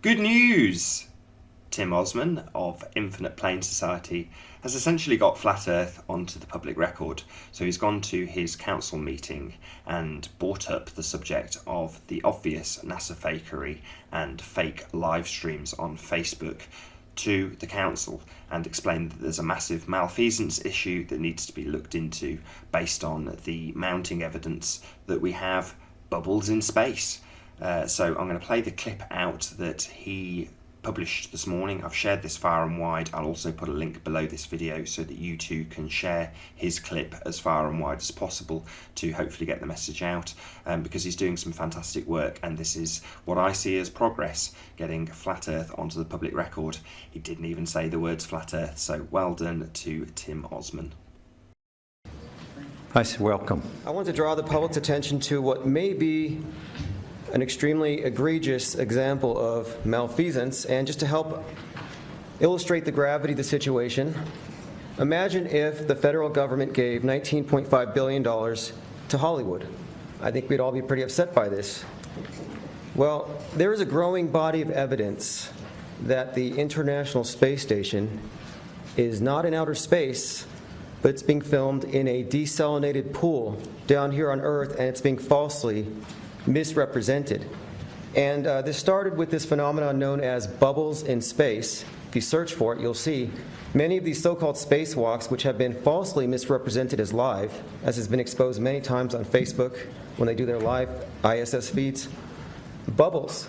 Good news! Tim Ozman of Infinite Plane Society has essentially got Flat Earth onto the public record. So he's gone to his council meeting and brought up the subject of the obvious NASA fakery and fake live streams on Facebook to the council and explained that there's a massive malfeasance issue that needs to be looked into based on the mounting evidence that we have bubbles in space. So I'm going to play the clip out that he published this morning. I've shared this far and wide. I'll also put a link below this video so that you too can share his clip as far and wide as possible to hopefully get the message out, because he's doing some fantastic work, and this is what I see as progress, getting Flat Earth onto the public record. He didn't even say the words Flat Earth, so well done to Tim Ozman. I say welcome. I want to draw the public's attention to what may be an extremely egregious example of malfeasance, and just to help illustrate the gravity of the situation, imagine if the federal government gave $19.5 billion to Hollywood. I think we'd all be pretty upset by this. Well, there is a growing body of evidence that the International Space Station is not in outer space, but it's being filmed in a desalinated pool down here on Earth, and it's being falsely misrepresented. And this started with this phenomenon known as bubbles in space. If you search for it, you'll see many of these so-called spacewalks, which have been falsely misrepresented as live, as has been exposed many times on Facebook when they do their live ISS feeds. Bubbles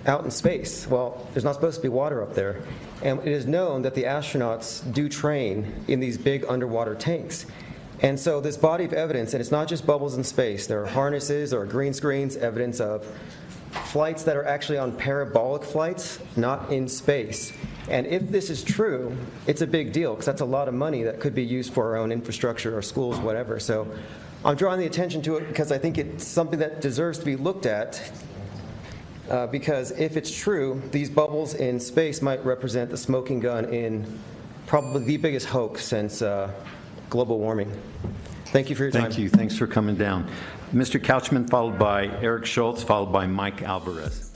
out in space. Well, there's not supposed to be water up there. And it is known that the astronauts do train in these big underwater tanks. And so this body of evidence, and it's not just bubbles in space, there are harnesses or green screens, evidence of flights that are actually on parabolic flights, not in space. And if this is true, it's a big deal, because that's a lot of money that could be used for our own infrastructure or schools, whatever. So I'm drawing the attention to it because I think it's something that deserves to be looked at, because if it's true, these bubbles in space might represent the smoking gun in probably the biggest hoax since global warming. Thank you for your time. Thank you. Thanks for coming down. Mr. Couchman, followed by Eric Schultz, followed by Mike Alvarez.